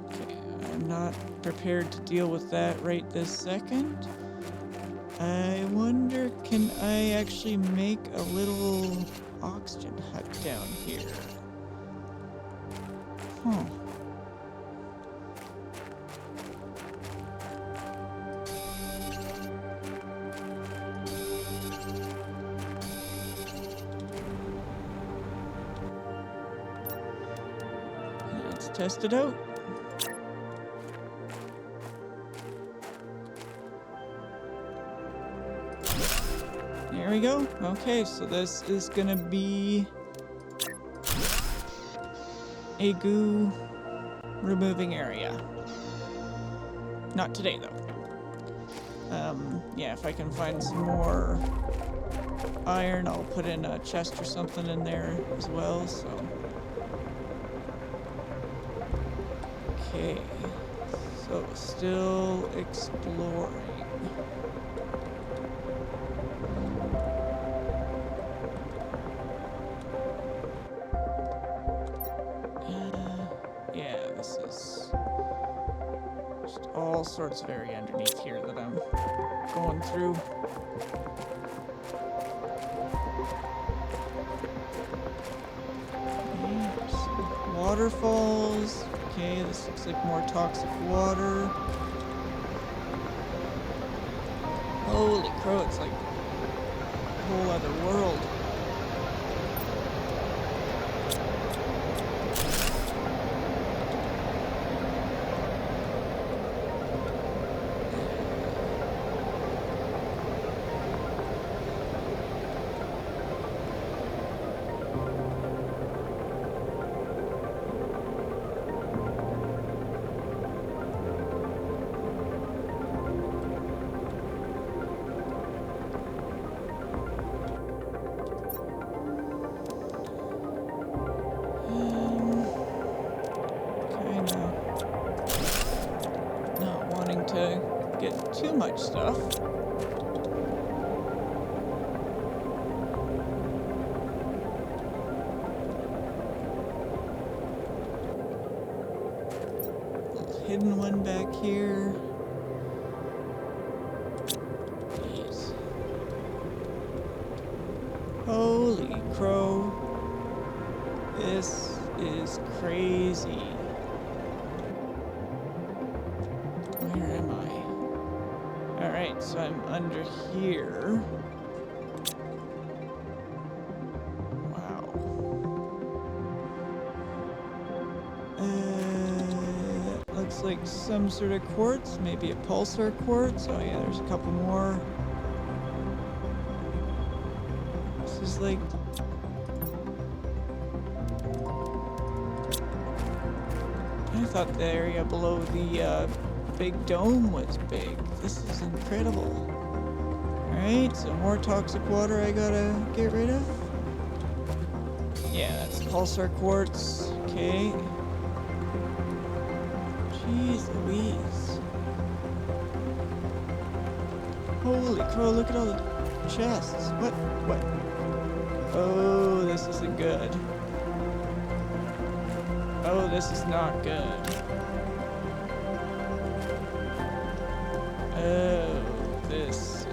Okay, I'm not prepared to deal with that right this second. I wonder, can I actually make a little oxygen hut down here? Huh. test it out. There we go. Okay, so this is gonna be a goo removing area. Not today, though. Yeah, if I can find some more iron, I'll put in a chest or something in there as well, so. Okay, so still exploring. Yeah, this is just all sorts of area underneath here that I'm going through. Waterfalls. Okay, this looks like more toxic water. Holy crow, it's like a whole other world. To get too much stuff. Little hidden one back here. Jeez. Holy crow. This is crazy. Where am I? Alright, so I'm under here. Wow. Looks like some sort of quartz, maybe a pulsar quartz. Oh yeah, there's a couple more. This is like... I thought the area below the big dome was big. This is incredible. Alright, so more toxic water I gotta get rid of. Yeah, that's pulsar quartz. Okay. Jeez Louise. Holy crow, look at all the chests. What? Oh, this isn't good. Oh, this is not good. Oh, this is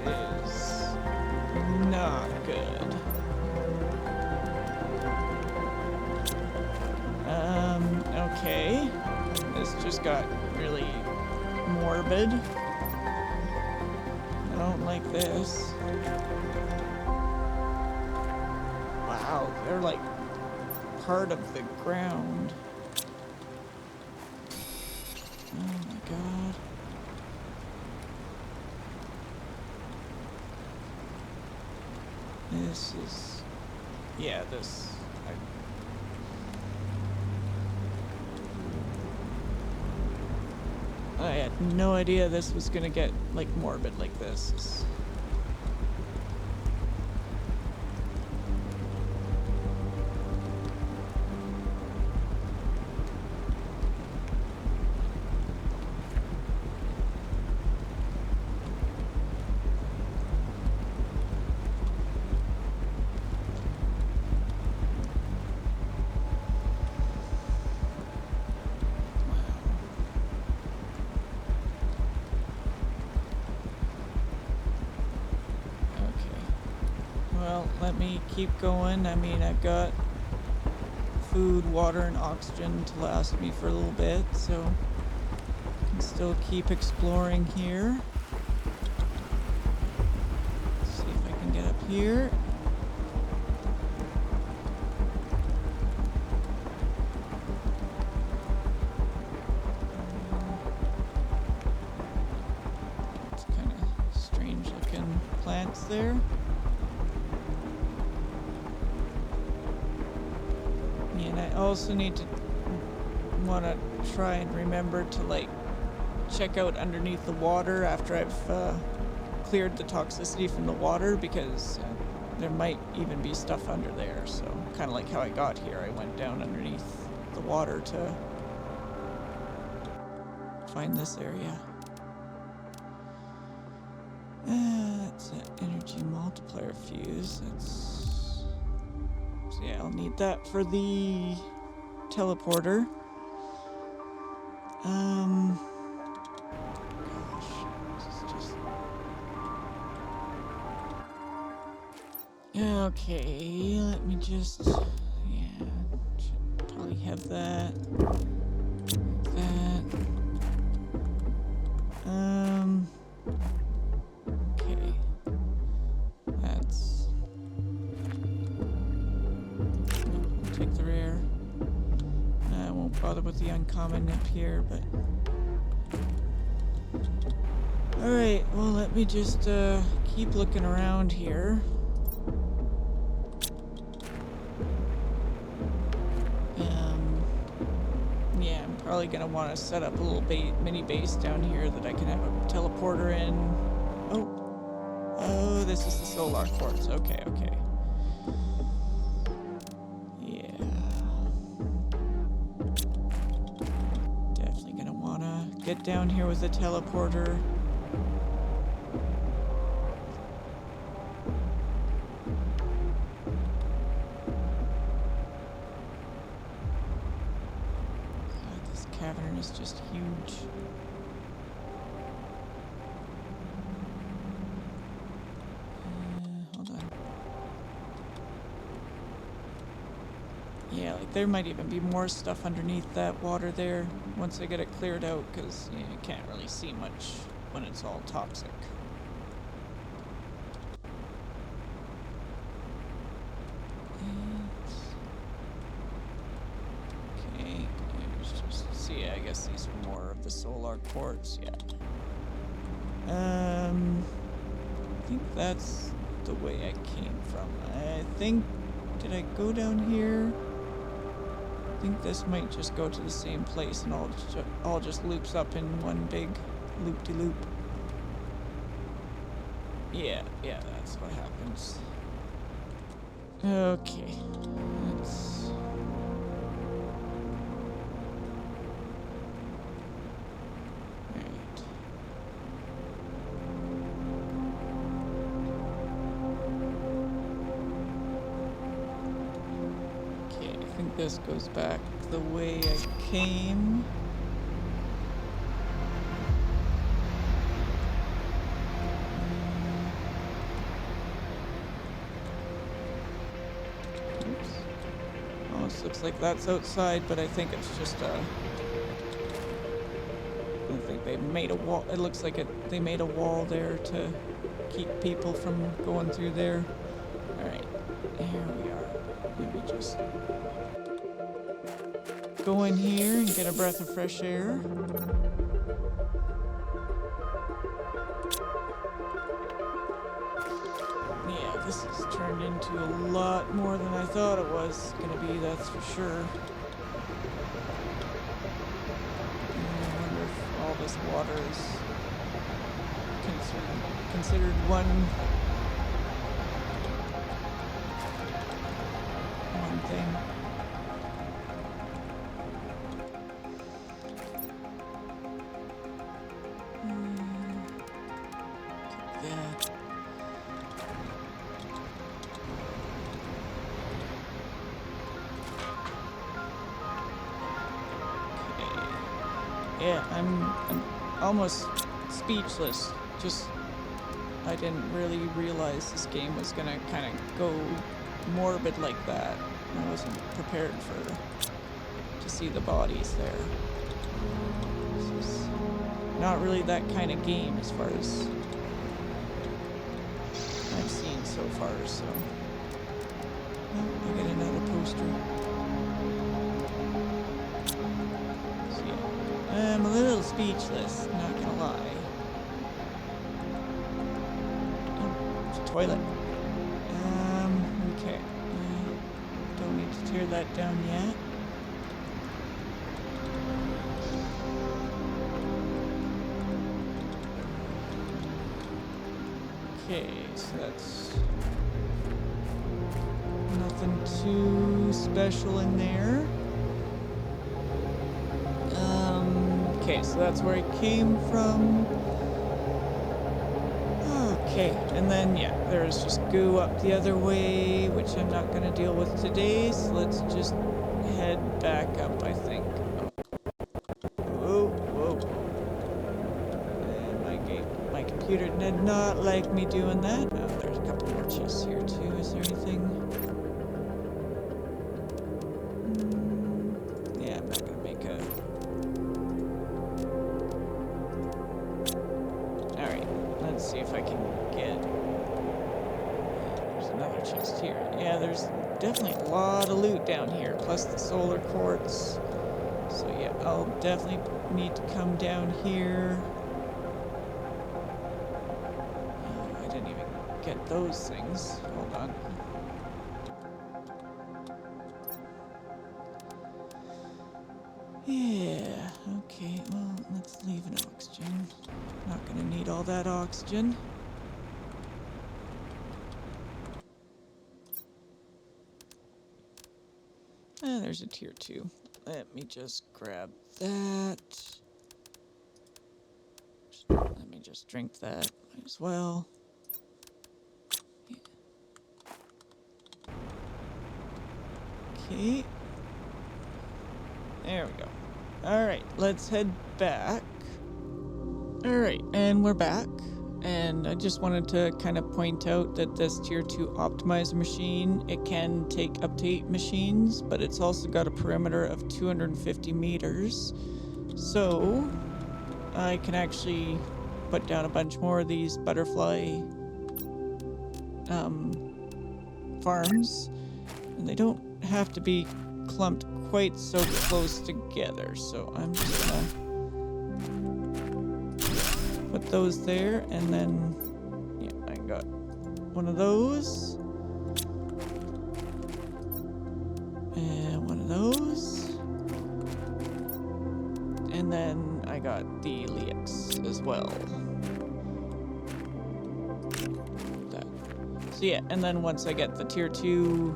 not good. Okay. This just got really morbid. I don't like this. Wow, they're like part of the ground. Oh my god. This is... yeah, this... I had no idea this was gonna get, like, morbid like this. Well, let me keep going. I mean, I've got food, water, and oxygen to last me for a little bit, so I can still keep exploring here. Let's see if I can get up here. plants there. And I also need to want to try and remember to like check out underneath the water after I've cleared the toxicity from the water, because there might even be stuff under there. So kind of like how I got here, I went down underneath the water to find this area. That's an energy multiplier fuse. So yeah, I'll need that for the teleporter. Gosh, this is just... Okay, let me just... Yeah, should probably have that. Okay. That's... No, I'll take the rare. I won't bother with the uncommon up here, but... Alright, well, let me just keep looking around here. Yeah, I'm probably gonna want to set up a little mini base down here that I can have a teleporter in. Oh, this is the solar quartz. Okay. Yeah. Definitely gonna want to get down here with the teleporter. Cavern is just huge. Hold on. Yeah, like there might even be more stuff underneath that water there once I get it cleared out, because you can't really see much when it's all toxic. Okay, let's just see. I guess these are more of the solar quartz. Yeah. I think that's the way I came from. I think, did I go down here? I think this might just go to the same place and all just loops up in one big loop-de-loop. Yeah, that's what happens. Okay, let's... Alright. Okay, I think this goes back the way I came. Looks like that's outside, but I think it's just I think they made a wall. It looks like they made a wall there to keep people from going through there. Alright, here we are. Let me just go in here and get a breath of fresh air. Yeah, this has turned into a lot more than I thought it was gonna be, that's for sure. I wonder if all this water is considered one thing. That. Yeah, I'm almost speechless. Just, I didn't really realize this game was gonna kind of go morbid like that. I wasn't prepared to see the bodies there. This is not really that kind of game as far as I've seen so far, so... Oh, I get another poster. I'm a little speechless, not gonna lie. Oh, toilet. Okay. Don't need to tear that down yet. Okay, so that's nothing too special in there. Okay, so that's where I came from. Okay, and then, yeah, there's just goo up the other way, which I'm not going to deal with today, so let's just head back up, I think. Whoa, whoa, whoa. And my computer did not like me doing that. Oh, there's a couple more chests here, too. Is there anything? Yeah, I'm not going to make a... Let's see if I can get... There's another chest here. Yeah, there's definitely a lot of loot down here, plus the solar quartz. So yeah, I'll definitely need to come down here. Oh, I didn't even get those things. Hold on. Yeah, okay, well, let's leave an oxygen. Not gonna need all that oxygen. And there's a tier 2. Let me just grab that. Let me just drink that. Might as well. Yeah. Okay. There we go. Alright, let's head back. Alright, and we're back. And I just wanted to kind of point out that this tier 2 optimizer machine, it can take up to 8 machines, but it's also got a perimeter of 250 meters. So I can actually put down a bunch more of these butterfly farms, and they don't have to be clumped quite so close together. So I'm just gonna put those there, and then, yeah, I got one of those. And one of those. And then I got the Leax as well. That. So yeah, and then once I get the tier 2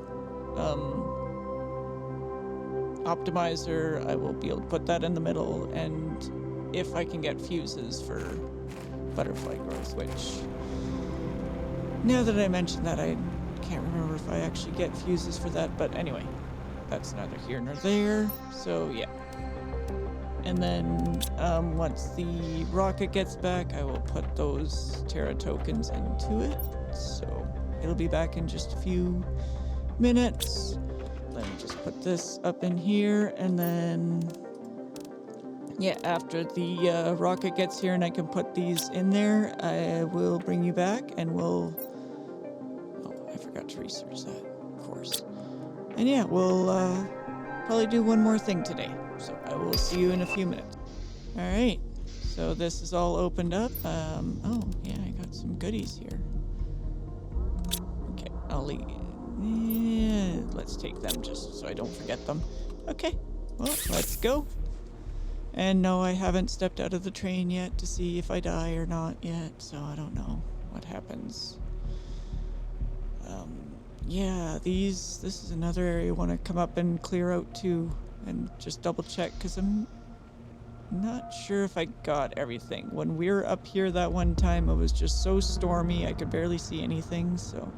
optimizer, I will be able to put that in the middle, and if I can get fuses for butterfly growth, which, now that I mentioned that, I can't remember if I actually get fuses for that, but anyway, that's neither here nor there. So yeah, and then once the rocket gets back, I will put those Terra tokens into it, so it'll be back in just a few minutes. Let me just put this up in here, and then yeah, after the rocket gets here and I can put these in there, I will bring you back, and we'll... Oh, I forgot to research that, of course. And yeah, we'll probably do one more thing today. So I will see you in a few minutes. Alright, so this is all opened up. Oh, yeah, I got some goodies here. Okay, I'll leave... Yeah, let's take them just so I don't forget them. Okay, well, let's go. And no, I haven't stepped out of the train yet to see if I die or not yet, so I don't know what happens. Yeah, this is another area I want to come up and clear out too, and just double check, because I'm not sure if I got everything. When we were up here that one time, it was just so stormy, I could barely see anything, so...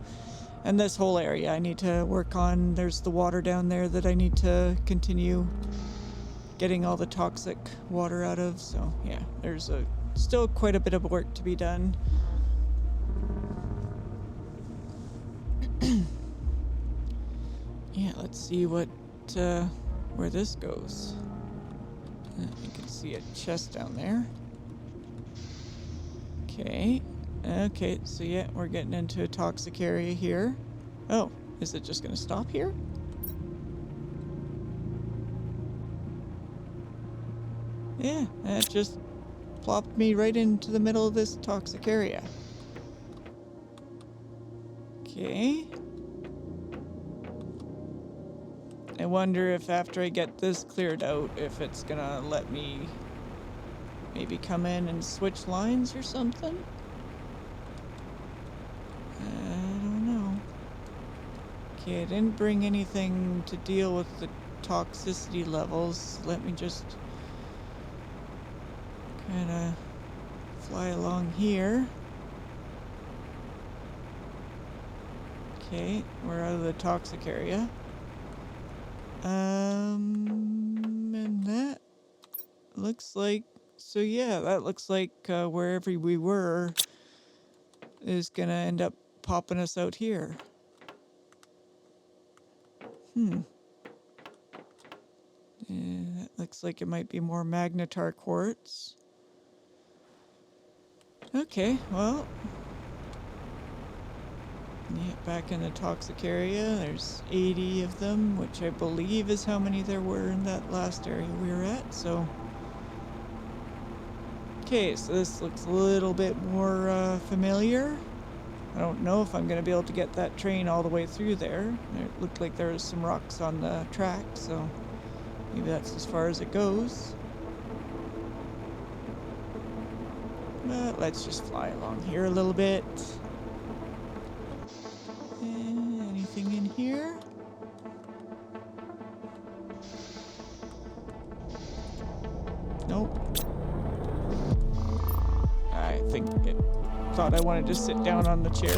And this whole area I need to work on. There's the water down there that I need to continue getting all the toxic water out of, so yeah, there's still quite a bit of work to be done. Yeah, let's see what where this goes. You can see a chest down there. Okay, so yeah, we're getting into a toxic area here. Oh, is it just gonna stop here? Yeah, that just plopped me right into the middle of this toxic area. Okay. I wonder if after I get this cleared out, if it's gonna let me maybe come in and switch lines or something? I don't know. Okay, I didn't bring anything to deal with the toxicity levels. Let me just kind of fly along here. Okay, we're out of the toxic area. And that looks like, so yeah, that looks like wherever we were is gonna end up popping us out here. That looks like it might be more magnetar quartz. Okay, well, yeah, back in the toxic area, there's 80 of them, which I believe is how many there were in that last area we were at, so. Okay, so this looks a little bit more familiar. I don't know if I'm going to be able to get that train all the way through there. It looked like there was some rocks on the track, so maybe that's as far as it goes. But let's just fly along here a little bit. Anything in here? Nope. I think it thought I wanted to sit down on the chair.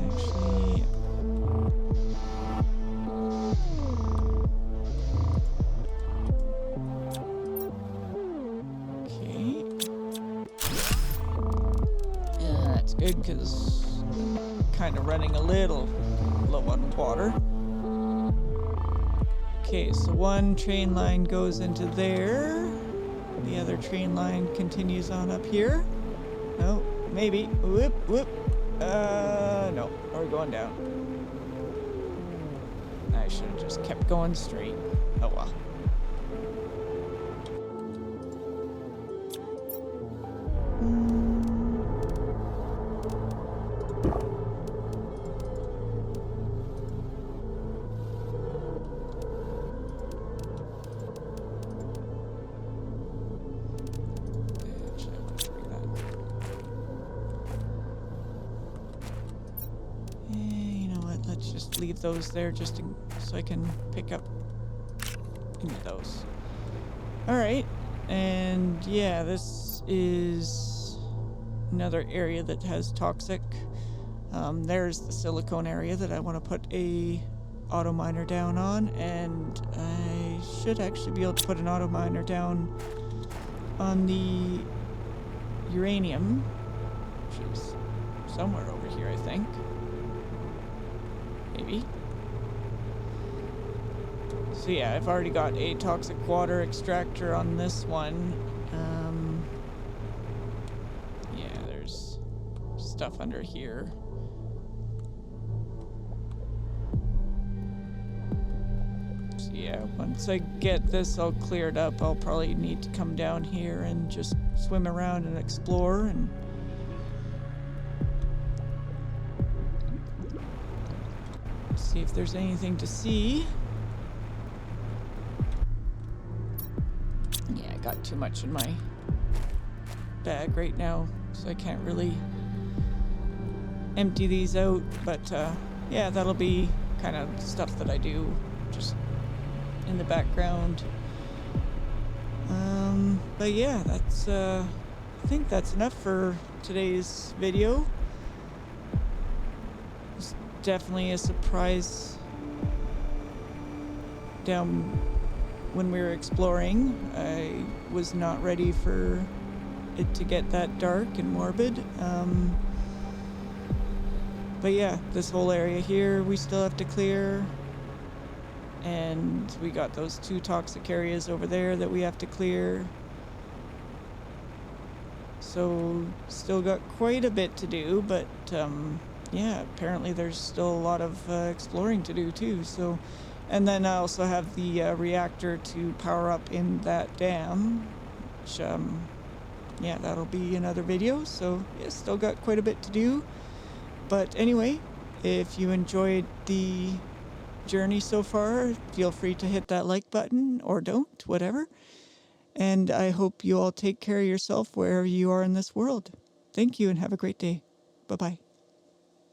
Actually, okay. Yeah, that's good because I'm kind of running a little low on water. Okay, so one train line goes into there. The other train line continues on up here. No, maybe. Whoop, whoop. No, we're going down. I should have just kept going straight. Oh well. Leave those there just so I can pick up into those. Alright, and yeah, this is another area that has toxic. There's the silicone area that I want to put a auto miner down on, and I should actually be able to put an auto miner down on the uranium, which is somewhere over here, I think. Maybe. So yeah, I've already got a toxic water extractor on this one. Yeah, there's stuff under here. So yeah, once I get this all cleared up, I'll probably need to come down here and just swim around and explore and see if there's anything to see. Yeah, I got too much in my bag right now, so I can't really empty these out, but yeah, that'll be kind of stuff that I do just in the background. But yeah, that's I think that's enough for today's video. Definitely a surprise down when we were exploring. I was not ready for it to get that dark and morbid. But yeah, this whole area here we still have to clear, and we got those 2 toxic areas over there that we have to clear. So still got quite a bit to do, but yeah, apparently there's still a lot of exploring to do too. So, and then I also have the reactor to power up in that dam, which yeah, that'll be another video. So yeah, still got quite a bit to do. But anyway, if you enjoyed the journey so far, feel free to hit that like button or don't, whatever. And I hope you all take care of yourself wherever you are in this world. Thank you and have a great day. Bye-bye.